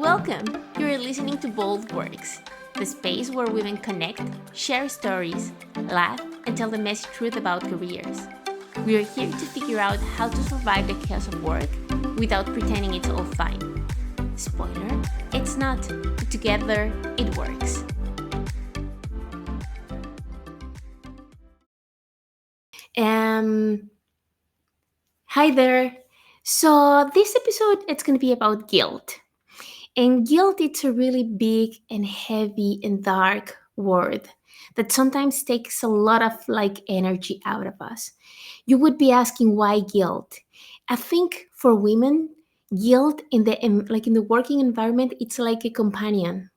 Welcome! You're listening to Bold Works, the space where women connect, share stories, laugh, and tell the messy truth about careers. We are here to figure out how to survive the chaos of work without pretending it's all fine. Spoiler, it's not. Together, it works. Um, Hi there. So this episode it's going to be about guilt. And guilt it's a really big and heavy and dark word that sometimes takes a lot of energy out of us. You would be asking why guilt? I think for women, guilt in the working environment it's like a companion.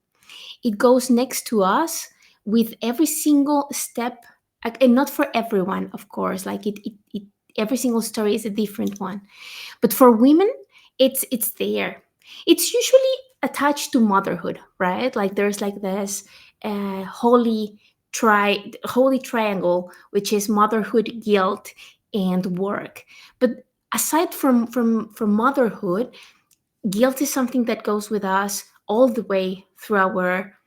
It goes next to us with every single step, and not for everyone, of course. Every single story is a different one, but for women, it's there. It's usually attached to motherhood, right? Like there's like this holy triangle, which is motherhood, guilt, and work. But aside from motherhood, guilt is something that goes with us all the way through our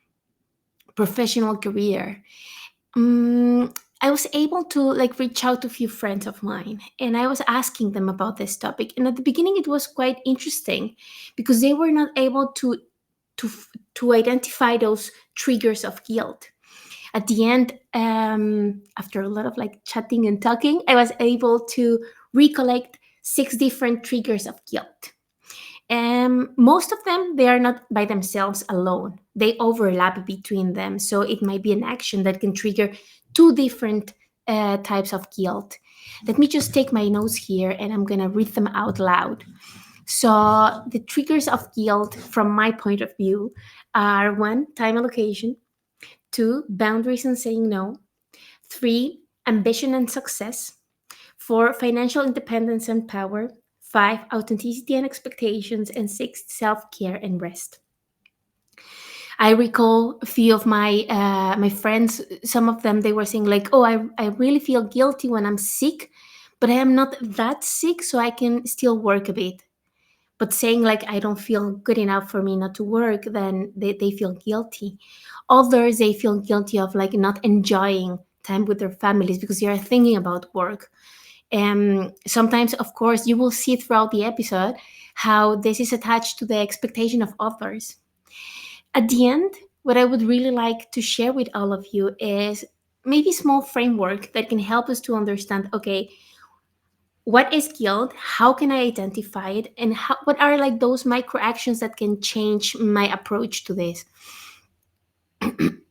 professional career. I was able to reach out to a few friends of mine, and I was asking them about this topic. And at the beginning, it was quite interesting because they were not able to to identify those triggers of guilt. At the end, after a lot of chatting and talking, I was able to recollect 6 different triggers of guilt. Most of them, they are not by themselves alone. They overlap between them. So it might be an action that can trigger 2 different types of guilt. Let me just take my notes here and I'm going to read them out loud. So the triggers of guilt from my point of view are 1, time allocation, 2, boundaries and saying no, 3, ambition and success, 4, financial independence and power, 5, authenticity and expectations, and 6, self care and rest. I recall a few of my friends. Some of them they were saying "Oh, I really feel guilty when I'm sick, but I am not that sick, so I can still work a bit." But saying I don't feel good enough for me not to work, then they feel guilty. Others they feel guilty of not enjoying time with their families because they are thinking about work. Sometimes, of course, you will see throughout the episode how this is attached to the expectation of others. At the end, what I would really like to share with all of you is maybe small framework that can help us to understand, okay, what is guilt? How can I identify it? And what are those micro actions that can change my approach to this?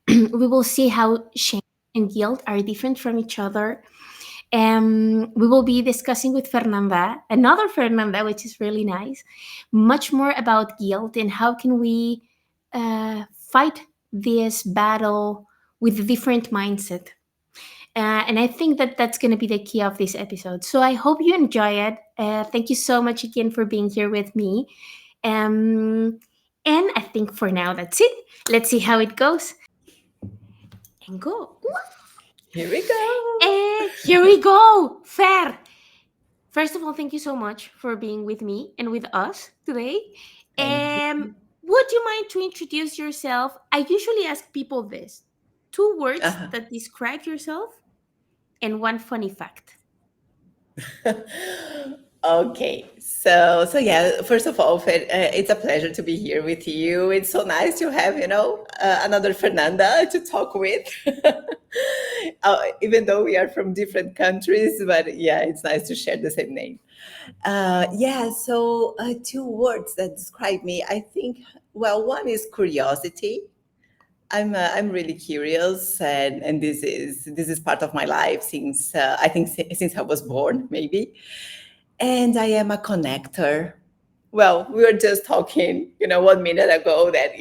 We will see how shame and guilt are different from each other. We will be discussing with Fernanda, another Fernanda, which is really nice, much more about guilt and how can we fight this battle with a different mindset. And I think that that's going to be the key of this episode. So I hope you enjoy it. Thank you so much again for being here with me. Um, and I think for now that's it. Let's see how it goes. And go. Here we go. Here we go. Fair. First of all, thank you so much for being with me and with us today. Thank you. Would you mind to introduce yourself? I usually ask people this: 2 words Uh-huh. that describe yourself and 1 funny fact. Okay. So yeah, first of all, it's a pleasure to be here with you. It's so nice to have, another Fernanda to talk with. Even though we are from different countries, but yeah, it's nice to share the same name. Yeah, so 2 words that describe me. I think, well, one is curiosity. I'm really curious, and this is part of my life since I think since I was born, maybe. And I am a connector. Well, we were just talking, 1 minute ago that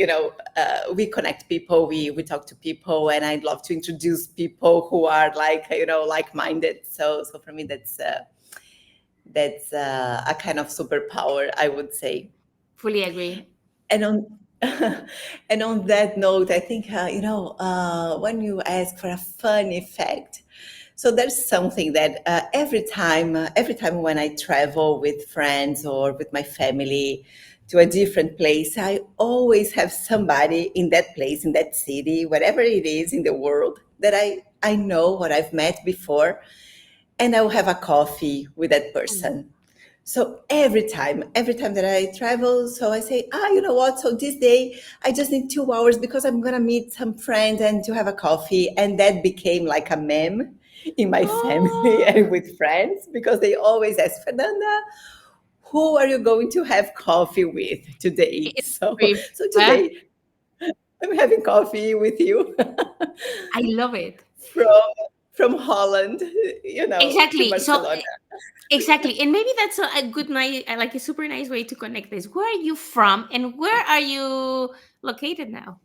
we connect people, we talk to people, and I'd love to introduce people who are like-minded. So for me, that's a kind of superpower, I would say. Fully agree. And on and on that note, I think when you ask for a funny fact, so there's something that every time when I travel with friends or with my family to a different place, I always have somebody in that place, in that city, whatever it is in the world, that I know or I've met before, and I will have a coffee with that person. So every time that I travel, so I say, you know what? So this day I just need 2 hours because I'm gonna meet some friends and to have a coffee. And that became like a meme in my family Oh, and with friends because they always ask, Fernanda, who are you going to have coffee with today? it's So very so huh? today I'm having coffee with you I love it. from from Holland, to Exactly. So Barcelona. exactly, and maybe that's a good nice, like a super nice way to connect this. Where are you from, and where are you located now?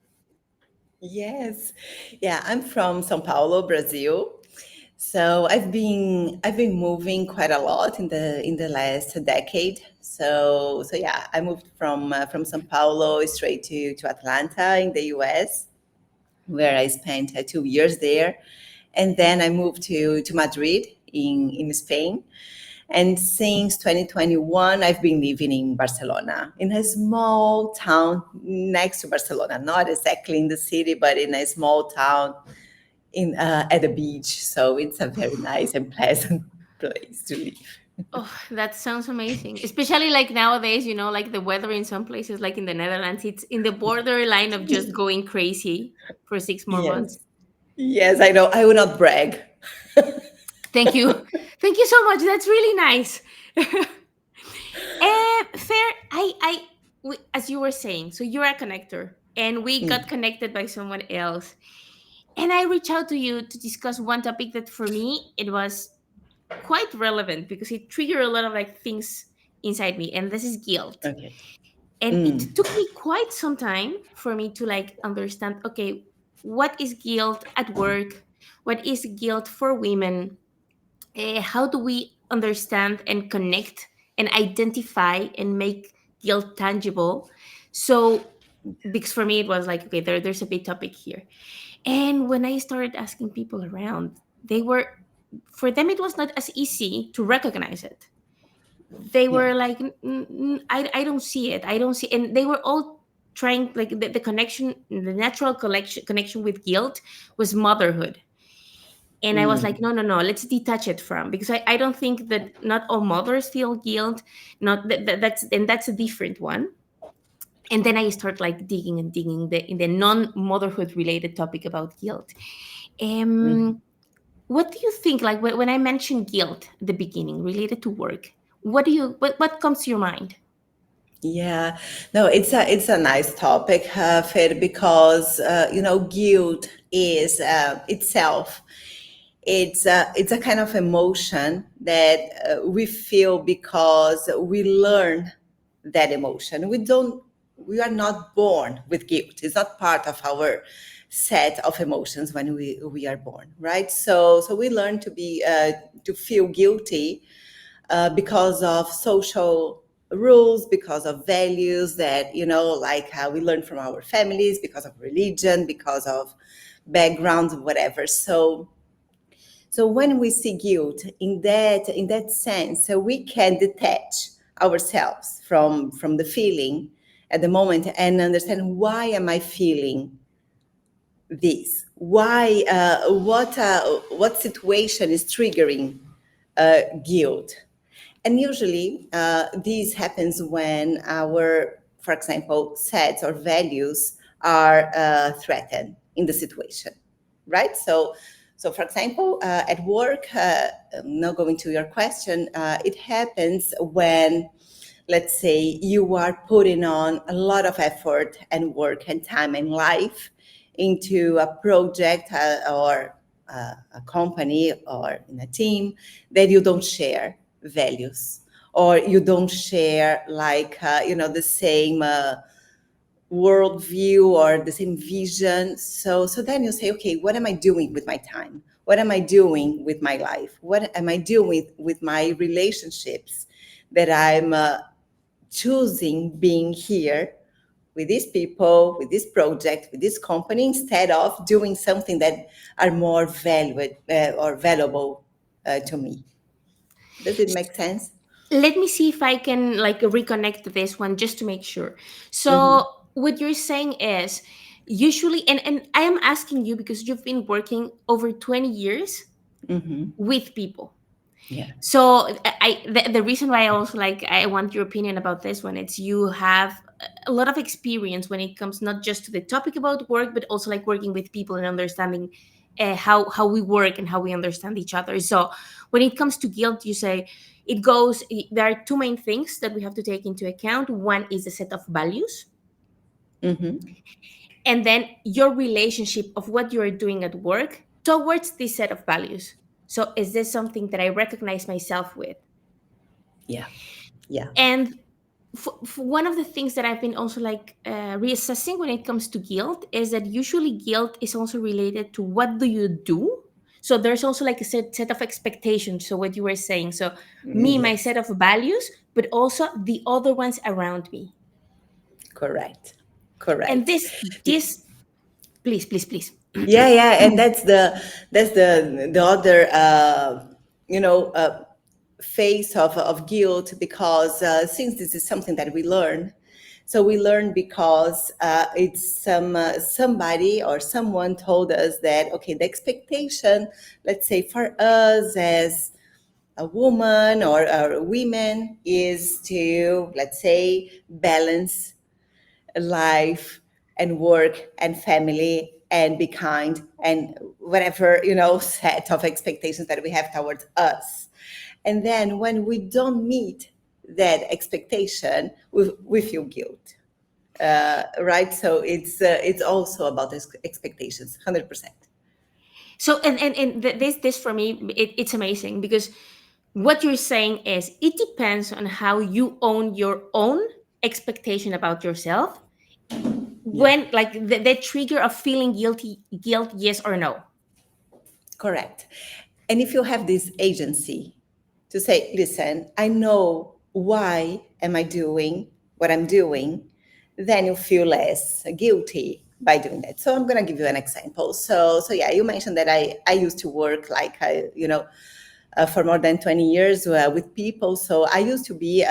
Yes. Yeah, I'm from São Paulo, Brazil. So I've been moving quite a lot in the last decade. So yeah, I moved from São Paulo straight to Atlanta in the US, where I spent 2 years there, and then I moved to Madrid in Spain. And since 2021, I've been living in Barcelona, in a small town next to Barcelona, not exactly in the city, but in a small town in at the beach. So it's a very nice and pleasant place to live. Oh, that sounds amazing. Especially like nowadays, like the weather in some places, like in the Netherlands, it's in the borderline of just going crazy for 6 more months. Yes. Yes, I know. I will not brag. Thank you. Thank you so much. That's really nice. Fair. As you were saying, so you're a connector, and we got Mm, connected by someone else. And I reached out to you to discuss one topic that for me, it was quite relevant because it triggered a lot of like things inside me, and this is guilt. okay. And it Mm, took me quite some time for me to like understand, okay, what is guilt at work? What is guilt for women? How do we understand and connect and identify and make guilt tangible? So because for me it was like, okay, there's a big topic here. And when I started asking people around, they were, for them it was not as easy to recognize it. They yeah. were like, I don't see it, I don't see," and they were all trying, like the connection, the natural connection with guilt was motherhood. And I was like, Mm, no, no, no, let's detach it from, because I don't think that not all mothers feel guilt. Not that's a different one. And then I start like digging and digging in the non-motherhood related topic about guilt. mm. What do you think, like when I mention guilt at the beginning related to work, what comes to your mind? Yeah, no, it's a nice topic, Fer, because guilt is itself. It's a kind of emotion that we feel because we learn that emotion. We are not born with guilt. It's not part of our set of emotions when we are born, right? So we learn to feel guilty because of social rules, because of values that, like how we learn from our families, because of religion, because of backgrounds, whatever. So when we see guilt in that sense, so we can detach ourselves from the feeling at the moment and understand, why am I feeling this? Why? What situation is triggering guilt? And usually, this happens when our, for example, sets or values are threatened in the situation, right? So for example, at work, now going to your question, it happens when, let's say, you are putting on a lot of effort and work and time and life into a project or a company or in a team that you don't share values, or you don't share like the same worldview or the same vision. So then you say, okay, what am I doing with my time? What am I doing with my life? What am I doing with my relationships, that I'm choosing being here with these people, with this project, with this company, instead of doing something that are more valued or valuable to me? Does it make sense? let me see if I can like reconnect this one just to make sure. Mm-hmm. So what you're saying is usually, and I am asking you because you've been working over 20 years Mm-hmm. with people. Yeah. So the reason why I also like I want your opinion about this one, it's you have a lot of experience when it comes not just to the topic about work, but also like working with people and understanding how we work and how we understand each other. So when it comes to guilt, you say it goes. There are two main things that we have to take into account. One is a set of values, Mm-hmm. and then your relationship of what you are doing at work towards this set of values. So is this something that I recognize myself with? Yeah. Yeah. And for one of the things that I've been also like reassessing when it comes to guilt is that usually guilt is also related to what do you do. So there's also like a set of expectations. So what you were saying, so me, my Yes. set of values, but also the other ones around me. Correct. And Correct. this, please, please, please. Yeah, yeah, and that's the other phase of guilt, because since this is something that we learn, so we learn because it's somebody or someone told us that, okay, the expectation, let's say for us as a woman or women, is to, let's say, balance life and work and family and be kind and whatever, set of expectations that we have towards us. And then when we don't meet that expectation, we feel guilt, right? So it's also about expectations, 100%. So this for me, it's amazing because what you're saying is it depends on how you own your own expectation about yourself, Yeah. when like the trigger of feeling guilt, yes or no. Correct. And if you have this agency to say, listen, I know why am I doing what I'm doing, then you feel less guilty by doing that. So I'm going to give you an example. So yeah, you mentioned that I used to work like for more than 20 years with people. So I used to be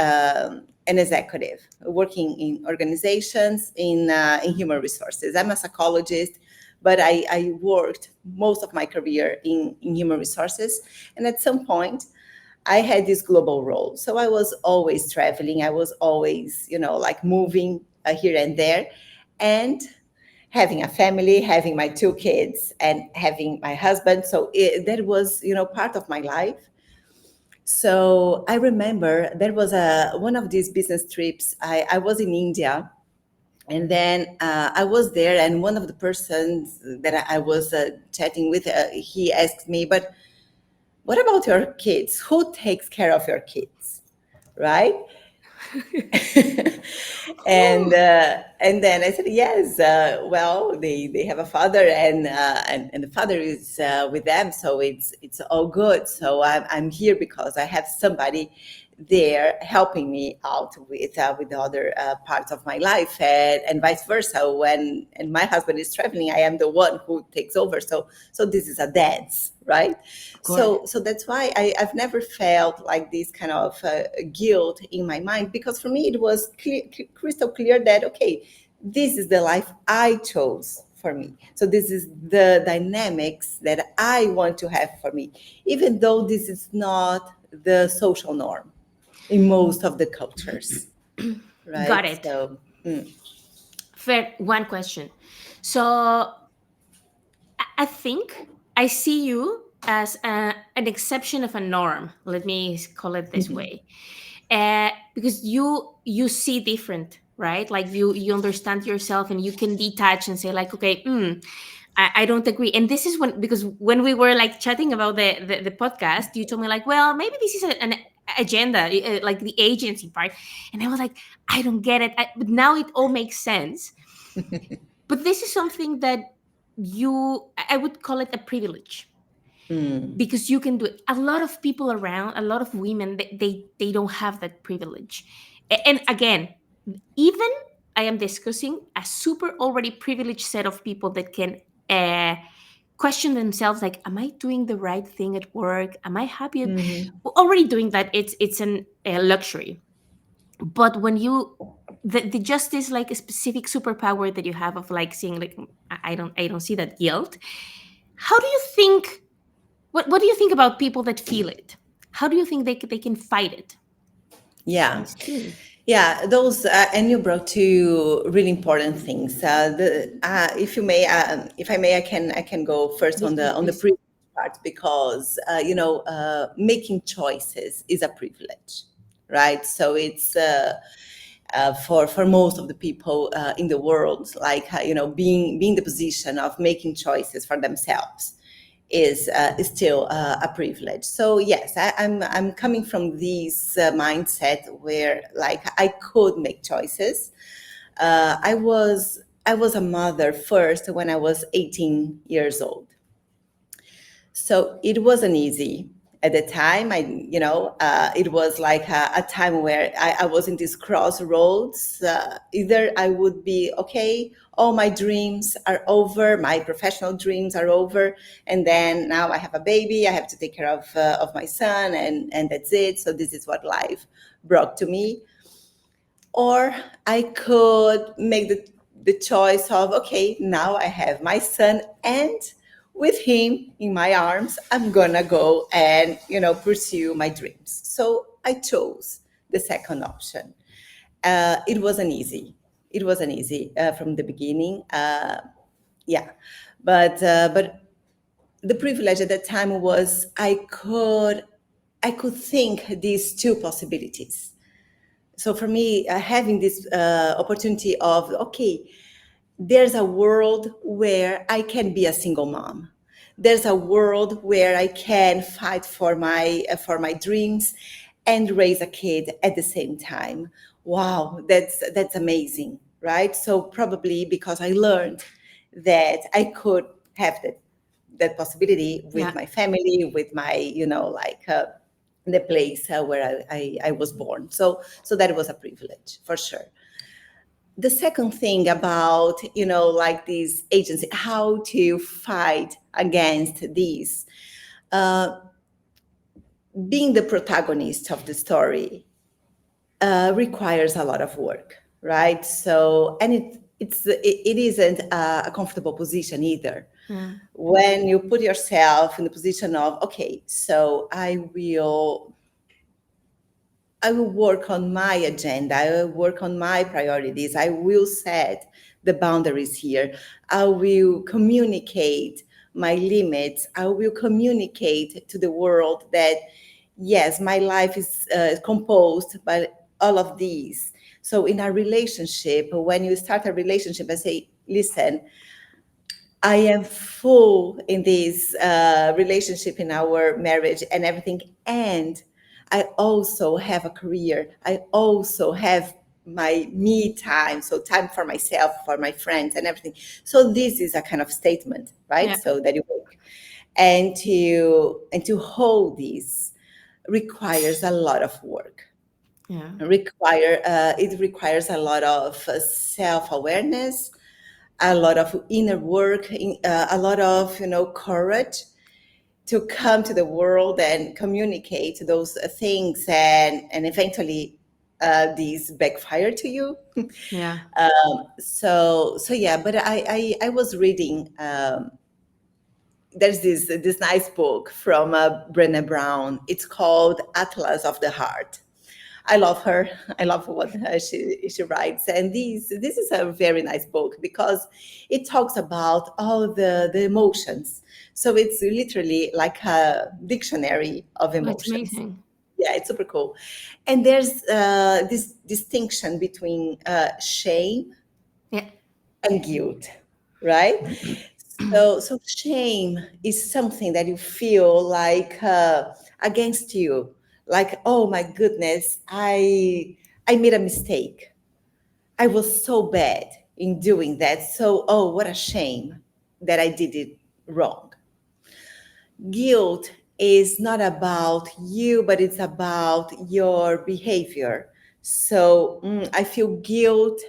an executive working in organizations in human resources. I'm a psychologist, but I worked most of my career in human resources. And at some point, I had this global role. So I was always traveling. I was always, like moving here and there. And having a family, having my two kids, and having my husband. So that was, part of my life. So I remember there was one of these business trips. I was in India, and then I was there, and one of the persons that I was chatting with, he asked me, "But what about your kids? Who takes care of your kids?" Right? Oh, And then I said, yes. Well, they have a father, and the father is with them, so it's all good. So I'm here because I have somebody there helping me out with the other parts of my life, and vice versa. When and my husband is traveling, I am the one who takes over. So this is a dance, right? good. So that's why I've never felt like this kind of guilt in my mind, because for me it was crystal clear that, okay, this is the life I chose for me. So this is the dynamics that I want to have for me, even though this is not the social norm in most of the cultures, Got right? it. So Fair. One question. So I think I see you as an exception of a norm. Let me call it this way, because you see different, right? Like you understand yourself and you can detach and say like, okay, I don't agree. And this is when, because when we were like chatting about the podcast, you told me like, well, maybe this is an agenda, like the agency part, and I was like, I don't get it. But now it all makes sense. But this is something that I would call it a privilege, mm, because you can do it. A lot of people around, a lot of women, they don't have that privilege. And again, even I am discussing a super already privileged set of people that can uh, question themselves, like, am I doing the right thing at work? Am I happy? Hmm. Already doing that, it's a luxury. But when you, the just is like a specific superpower that you have of like seeing, like, I don't see that guilt. How do you think, what do you think about people that feel it? How do you think they can fight it? Yeah. These two. Yeah, those and you brought two really important things. If you may, if I may, I can go first Yes, on please, the please. privilege part because making choices is a privilege, right? So it's for most of the people in the world, like being the position of making choices for themselves is still a privilege. So yes, I'm coming from this mindset where like I could make choices. I was a mother first when I was 18 years old, so it wasn't easy at the time. It was like a time where I was in this crossroads. Either I would be okay, all my dreams are over, my professional dreams are over, and then now I have a baby, I have to take care of my son, and that's it. So this is what life brought to me. Or I could make the choice of, okay, now I have my son, and with him in my arms, I'm gonna go and pursue my dreams. So I chose the second option. It wasn't easy. It wasn't easy from the beginning. Yeah, but the privilege at that time was I could think these two possibilities. So for me, having this opportunity of, okay, there's a world where I can be a single mom. There's a world where I can fight for my dreams and raise a kid at the same time. Wow, that's amazing, right? So probably because I learned that I could have that possibility with Yeah, my family, with my the place where I was born. So that was a privilege for sure. The second thing about like these agency, how to fight against these, being the protagonist of the story requires a lot of work, right? So and it isn't a comfortable position either. yeah, When you put yourself in the position of, okay, so I will work on my agenda. I will work on my priorities. I will set the boundaries here. I will communicate my limits. I will communicate to the world that, yes, my life is composed by all of these. So, in a relationship, when you start a relationship and say, listen, I am full in this relationship, in our marriage and everything. And I also have a career. I also have my me time. So time for myself, for my friends and everything. So this is a kind of statement, right? yeah, So that you work. And to hold this requires a lot of work. yeah, It requires a lot of self-awareness, a lot of inner work, a lot of courage to come to the world and communicate those things, and eventually these backfire to you. yeah. So yeah, but I was reading. There's this nice book from Brené Brown. It's called Atlas of the Heart. I love her. I love what she writes, and this is a very nice book because it talks about all the emotions. So it's literally like a dictionary of Oh, it's emotions. amazing. Yeah, it's super cool. And there's this distinction between shame Yeah, and guilt, right? So shame is something that you feel like against you, like, oh my goodness, I made a mistake. I was so bad in doing that. So, oh, what a shame that I did it wrong. Guilt is not about you, but it's about your behavior. So I feel guilt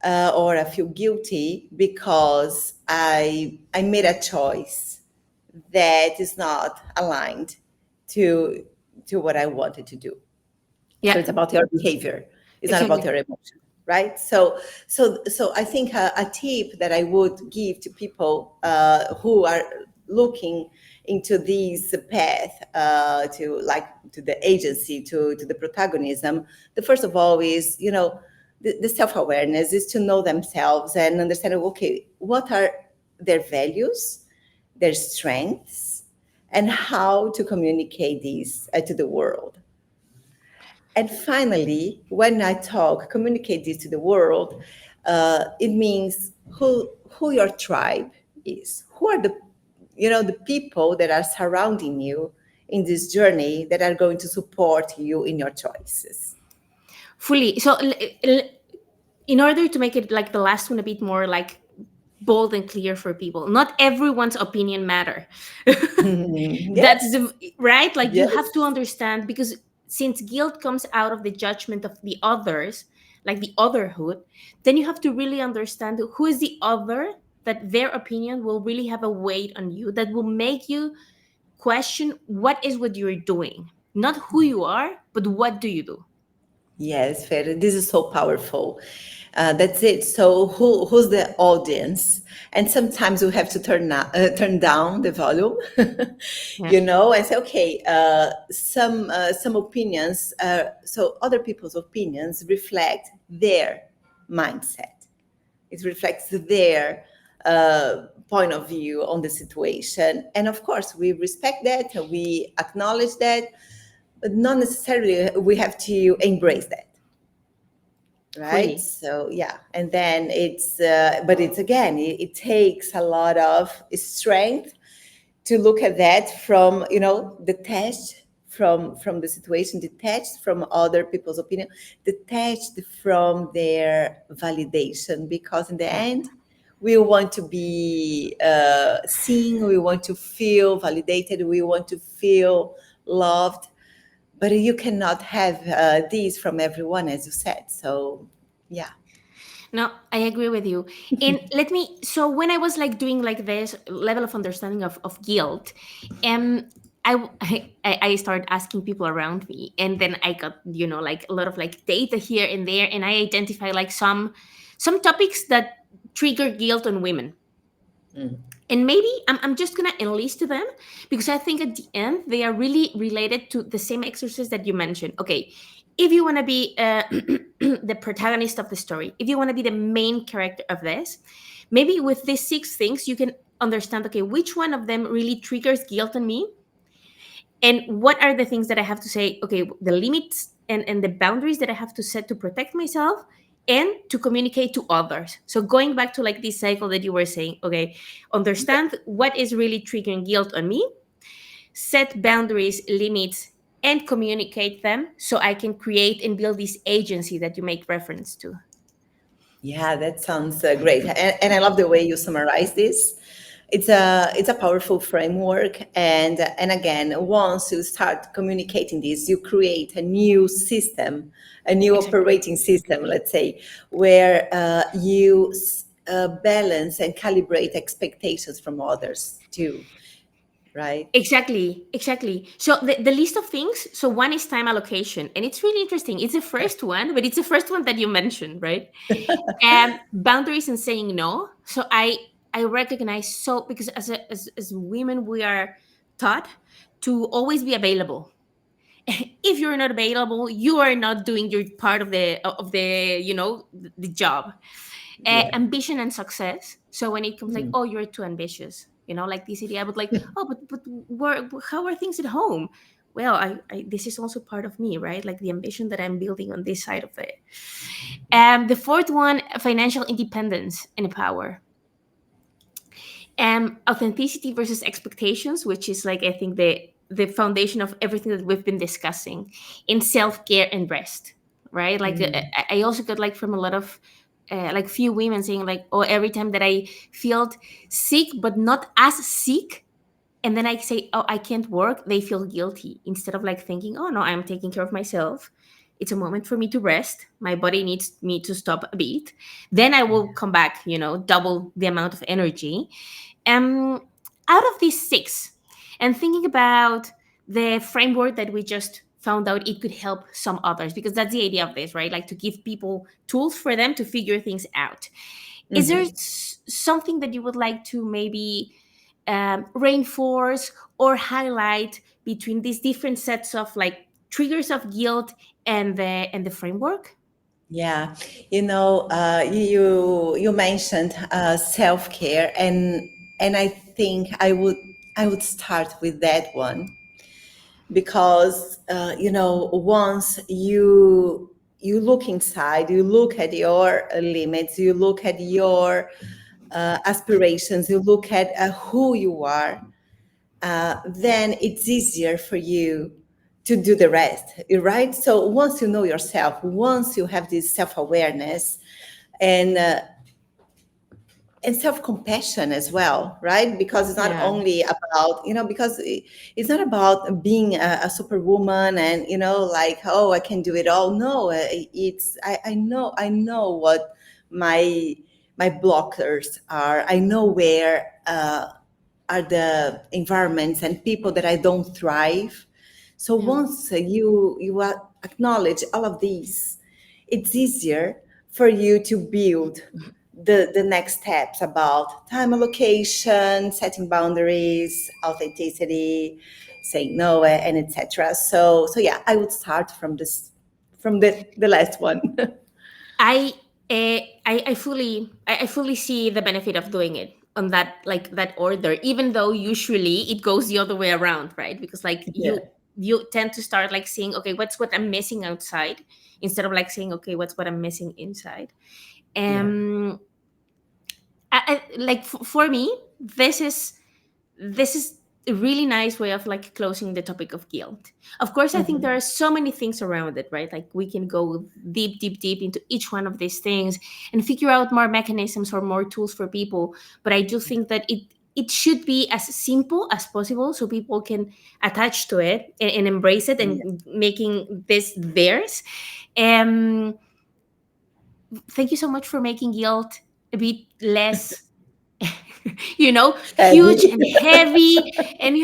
or I feel guilty because I made a choice that is not aligned to what I wanted to do. So Yeah, it's about your behavior. It's not about exactly. your emotion, right? So I think a tip that I would give to people who are looking into this path to like to the agency, to the protagonism. The first of all is, you know, the self-awareness is to know themselves and understand, okay, what are their values, their strengths, and how to communicate these to the world. And finally, when I talk, communicate this to the world, it means who your tribe is. Who are the, you know, the people that are surrounding you in this journey that are going to support you in your choices. Fully. So in order to make it like the last one a bit more like bold and clear for people, not everyone's opinion matter. That's the Yes, right, like you have to yes, understand, because since guilt comes out of the judgment of the others, like the otherhood, then you have to really understand who is the other, that their opinion will really have a weight on you, that will make you question what is what you're doing, not who you are, but what do you do. yes, Fer. This is so powerful. That's it. So who's the audience? And sometimes we have to turn down the volume, Yeah, you know, and say, okay, some opinions. So other people's opinions reflect their mindset. It reflects their point of view on the situation, and of course, we respect that. We acknowledge that, but not necessarily we have to embrace that, right? fully. So yeah, and then it's but it's again, it takes a lot of strength to look at that from, you know, detached from the situation, detached from other people's opinion, detached from their validation, because in the Yeah. end we want to be seen, we want to feel validated, we want to feel loved, but you cannot have these from everyone, as you said. So yeah. No, I agree with you. And let me, so when I was like doing like this level of understanding of guilt, um, I started asking people around me, and then I got, you know, like a lot of like data here and there, and I identify like some topics that trigger guilt on women. Mm. And maybe I'm just gonna enlist them, because I think at the end they are really related to the same exercise that you mentioned. Okay, if you want to be the protagonist of the story, if you want to be the main character of this, maybe with these six things you can understand, okay, which one of them really triggers guilt on me, and what are the things that I have to say, okay, the limits and the boundaries that I have to set to protect myself and to communicate to others. So going back to like this cycle that you were saying, okay, Yeah. understand what is really triggering guilt on me, set boundaries, limits, and communicate them, so I can create and build this agency that you make reference to. Yeah, that sounds great, and I love the way you summarize this. It's a powerful framework, and again, once you start communicating this, you create a new system, a new Exactly. operating system, let's say, where you balance and calibrate expectations from others too, right? Exactly, exactly. So the list of things, so one is time allocation, and it's really interesting. It's the first one, but it's the first one that you mentioned, right? Boundaries and saying no. So I recognize, so because as women we are taught to always be available. If you're not available, you are not doing your part of the, you know, the job. Yeah. Ambition and success. So when it comes like, Mm. oh, you're too ambitious, you know, like this idea, but like, oh, but where, how are things at home? Well, I this is also part of me, right? Like the ambition that I'm building on this side of it. The fourth one, financial independence and power. Authenticity versus expectations, which is like I think the foundation of everything that we've been discussing, in self-care and rest, right? Like Mm. I also got like from a lot of like few women saying like, oh, every time that I felt sick but not as sick, and then I say, oh, I can't work, they feel guilty, instead of like thinking, oh no, I'm taking care of myself. it's a moment for me to rest. My body needs me to stop a bit. Then I will come back, double the amount of energy. um Out of these six, and thinking about the framework that we just found out, it could help some others, because that's the idea of this, right? Like to give people tools for them to figure things out. Is there Mhm. something that you would like to maybe reinforce or highlight between these different sets of like triggers of guilt and the framework? Yeah, you mentioned self care, and I think I would start with that one because once you look inside, you look at your limits, you look at your aspirations, you look at who you are, then it's easier for you to do the rest, right? So once you know yourself, once you have this self-awareness and self-compassion as well, right? Because it's not Yeah. only about, because it's not about being a superwoman and like, oh, I can do it all. No, I know what my my blockers are. I know where are the environments and people that I don't thrive. So Yeah. once you acknowledge all of these, it's easier for you to build the next steps about time allocation, setting boundaries, authenticity, saying no, and etc. So yeah, I would start from the last one. I I fully see the benefit of doing it on that, like that order, even though usually it goes the other way around, right? Because like Yeah, you tend to start like seeing, okay, what's what I'm missing outside, instead of like saying, okay, what's what I'm missing inside. yeah. um like for me, this is a really nice way of like closing the topic of guilt. Of course, I think there are Hmm. so many things around it, right? Like we can go deep, deep, deep into each one of these things and figure out more mechanisms or more tools for people. But I do think that it should be as simple as possible so people can attach to it and embrace it Yeah. and making this theirs. Um, Thank you so much for making guilt a bit less huge Heavy. and heavy, and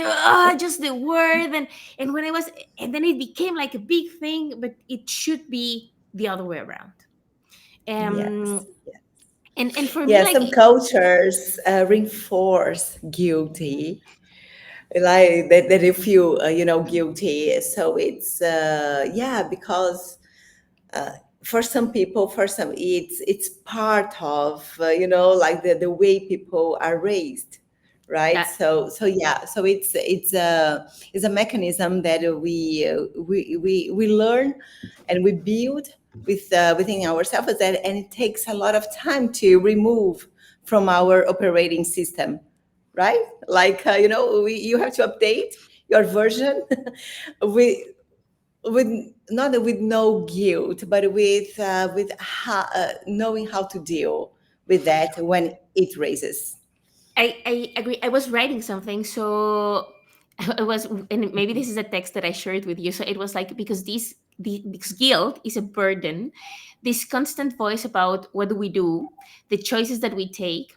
just the word, and when I was, and then it became like a big thing, but it should be the other way around. Yes. um and for me, Yeah, like, some cultures reinforce guilty, like that they feel, guilty. So it's yeah, because for some people, for some it's part of like the way people are raised, right? yeah, So yeah, so it's a mechanism that we learn and we build within ourselves, and it takes a lot of time to remove from our operating system, right? Like you have to update your version with with not with no guilt, but with knowing how to deal with that when it raises. I agree. I was writing something, so I was, and maybe this is a text that I shared with you. So it was like, because because guilt is a burden, this constant voice about what do we do, the choices that we take.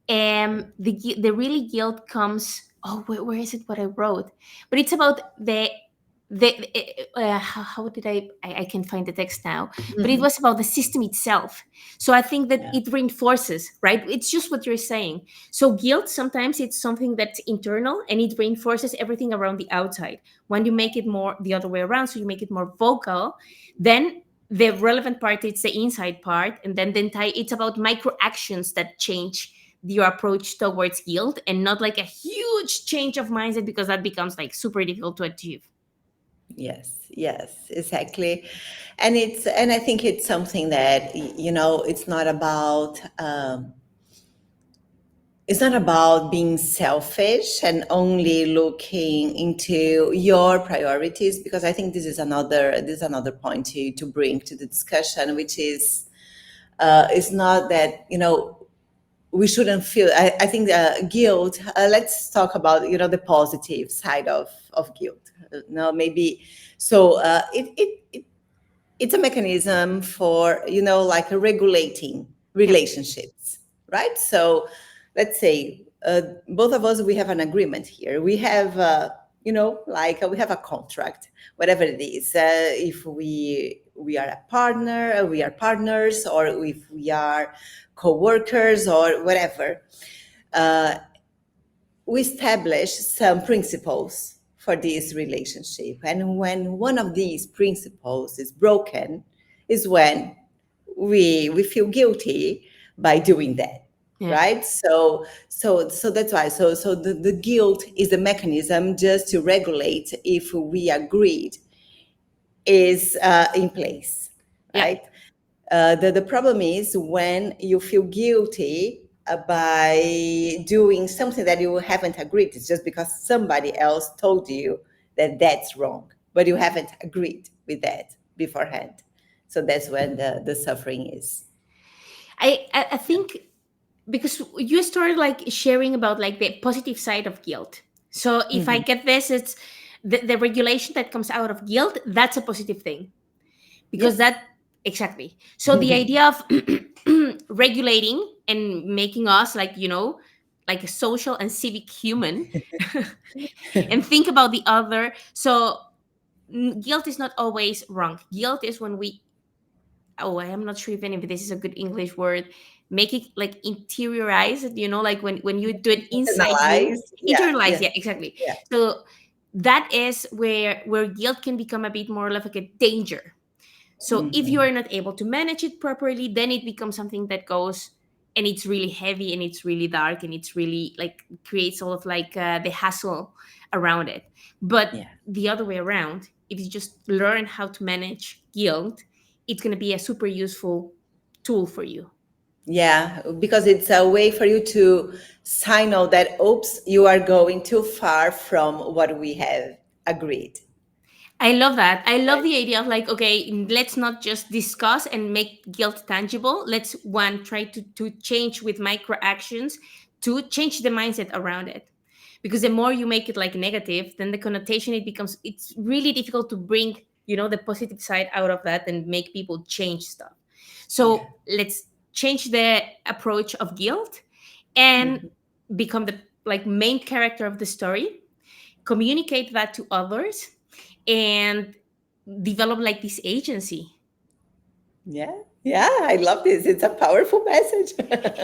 The really guilt comes, oh, where is it what I wrote, but it's about how did I can find the text now, but it Mhm. was about the system itself. So I think that Yeah. it reinforces, right? It's just what you're saying. So guilt, sometimes it's something that's internal and it reinforces everything around the outside. When you make it more the other way around, so you make it more vocal, then the relevant part, it's the inside part, and then the entire, it's about micro actions that change your approach towards guilt, and not like a huge change of mindset, because that becomes like super difficult to achieve. Yes, yes, exactly. And I think it's something that it's not about being selfish and only looking into your priorities, because I think this is another point to bring to the discussion, which is it's not that we shouldn't feel. I think guilt. Let's talk about the positive side of guilt. No, maybe so. It it's a mechanism for, like regulating Yeah, relationships, right? So let's say both of us, we have an agreement here. We have like we have a contract, whatever it is. If we are a partner, we are partners, or if we are co-workers or whatever. uh, we establish some principles for this relationship, and when one of these principles is broken is when we feel guilty by doing that, yeah, right? So that's why, so the guilt is a mechanism just to regulate if we agreed is in place, yeah. right? The problem is when you feel guilty by doing something that you haven't agreed. It's just because somebody else told you that that's wrong, but you haven't agreed with that beforehand. So that's when the suffering is. I think because you started like sharing about like the positive side of guilt. So if I Mhm. get this, it's the regulation that comes out of guilt. That's a positive thing because Yes. that exactly. So the idea of regulating and making us like like a social and civic human and think about the other. So guilt is not always wrong. Guilt is when we, oh, I am not sure even if this is a good English word, make it like interiorize it, like when you do it inside you, Internalize. Yeah. internalize, Yeah. yeah, exactly. Yeah. So that is where guilt can become a bit more like a danger. So if you Hmm. are not able to manage it properly, then it becomes something that goes and it's really heavy and it's really dark and it's really like creates all of like the hassle around it. But Yeah. the other way around, if you just learn how to manage guilt, it's going to be a super useful tool for you. Yeah, because it's a way for you to signal that, oops, you are going too far from what we have agreed. I love that. I love Right. the idea of like, okay, let's not just discuss and make guilt tangible. Let's one try to change with micro actions to change the mindset around it. Because the more you make it like negative, then the connotation it becomes it's really difficult to bring, the positive side out of that and make people change stuff. Yeah. So let's change the approach of guilt and Mhm. become the like main character of the story, communicate that to others and develop like this agency. Yeah. Yeah. I love this. It's a powerful message.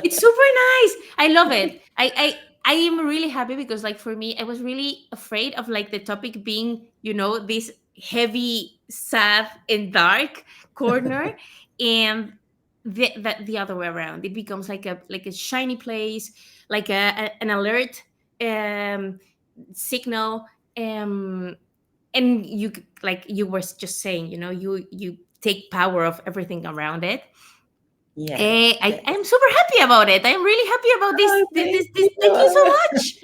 It's super nice. I love it. I am really happy because like for me, I was really afraid of like the topic being, this heavy, sad and dark corner, and the other way around. It becomes like a shiny place, like an alert um signal, um and like you were just saying, you take power of everything around it. Yes. I'm Yes. super happy about it. I'm really happy about this. Oh, This, thank this, this. Thank you so you. much.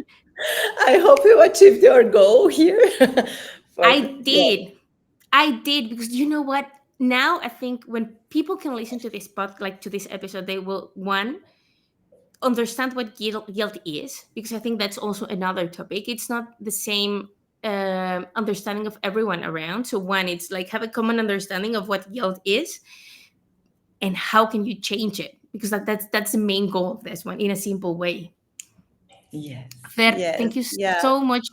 I hope you achieved your goal here. I Yeah. did. I did because you know what? Now I think when people can listen to this like to this episode, they will one understand what guilt is, because I think that's also another topic. It's not the same understanding of everyone around. So one, it's like have a common understanding of what guilt is and how can you change it, because that's the main goal of this one in a simple way. Yes. Fer, Yes. thank you Yeah. so much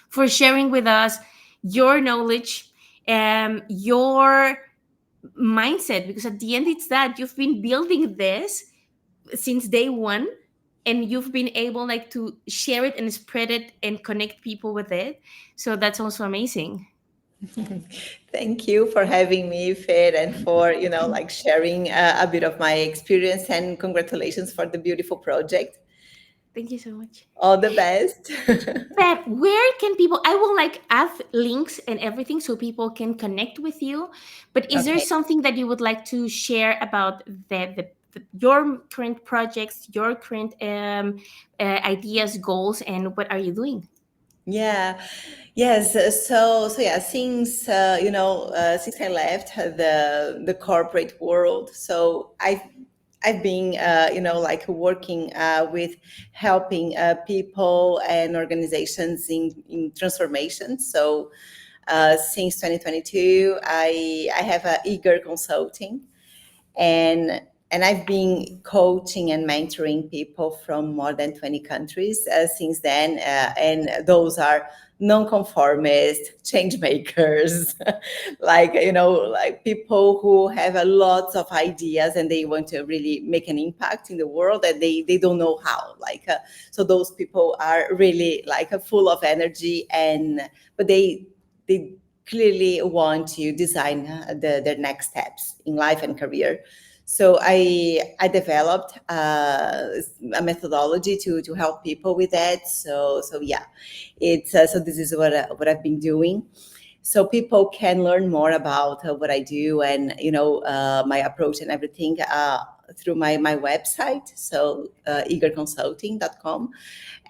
for sharing with us your knowledge, your mindset, because at the end it's that you've been building this since day one, and you've been able like to share it and spread it and connect people with it. So that's also amazing. Thank you for having me, Fair, and for, like sharing a bit of my experience, and congratulations for the beautiful project. Thank you so much. All the best. Fab, where can people? I will like add links and everything so people can connect with you. But is there Okay. something that you would like to share about your current projects, your current ideas, goals, and what are you doing? Yeah. Yes. So yeah, since I left the corporate world, so I've been like working with helping people and organizations in transformation. So Since 2022, I have a eager consulting, and I've been coaching and mentoring people from more than 20 countries since then, and those are nonconformist change makers, like like people who have a lot of ideas and they want to really make an impact in the world, and they don't know how, so those people are really full of energy, and but they clearly want to design their next steps in life and career. So I developed a methodology to help people with that. So yeah, it's so this is what I've been doing. So people can learn more about what I do, and my approach and everything through my website. So eagerconsulting.com.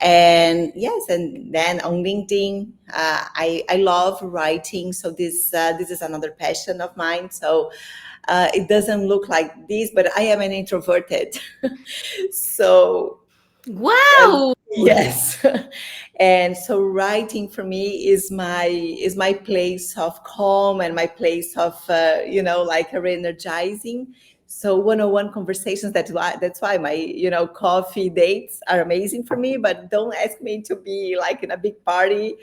And yes, and then on LinkedIn, I love writing. So this is another passion of mine. So it doesn't look like this, but I am an introverted. So Wow. yes. And so writing for me is my place of calm and my place of re-energizing. So one-on-one conversations, that's why my coffee dates are amazing for me, but don't ask me to be like in a big party,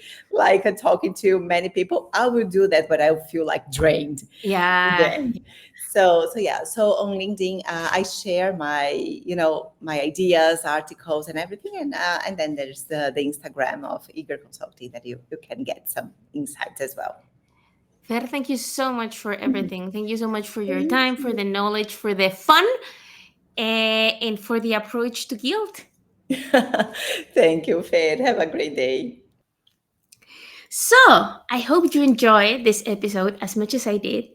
talking to many people. I will do that, but I will feel like drained Yeah. then. So yeah, so on LinkedIn, I share my ideas, articles, and everything, and then there's the Instagram of Eager Consulting that you can get some insights as well. Fer, thank you so much for everything. Thank you so much for your Thank time, for the you. knowledge, for the fun, and for the approach to guilt. Thank you, Faye. Have a great day. So, I hope you enjoyed this episode as much as I did.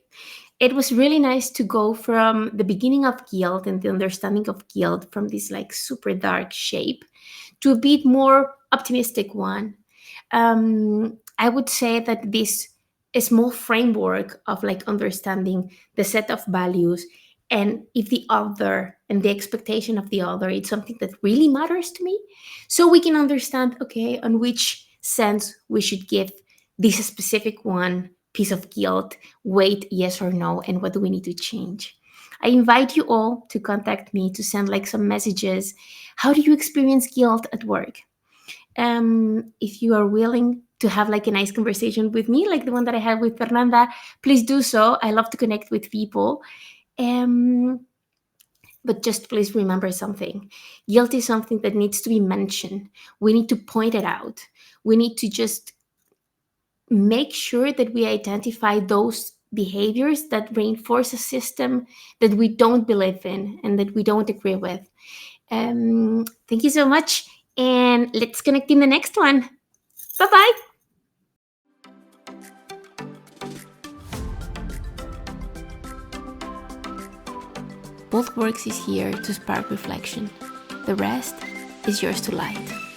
It was really nice to go from the beginning of guilt and the understanding of guilt from this like super dark shape to a bit more optimistic one. I would say that this small framework of like understanding the set of values, and if the other and the expectation of the other it's something that really matters to me, so we can understand, okay, on which sense we should give this specific one piece of guilt weight, yes or no, and what do we need to change. I invite you all to contact me to send like some messages. How do you experience guilt at work? If you are willing to have like a nice conversation with me, like the one that I had with Fernanda, please do so. I love to connect with people. Um, but just please remember something. Guilt is something that needs to be mentioned. We need to point it out. We need to just make sure that we identify those behaviors that reinforce a system that we don't believe in and that we don't agree with. Thank you so much. And let's connect in the next one. Bye bye. Both Works is here to spark reflection. The rest is yours to light.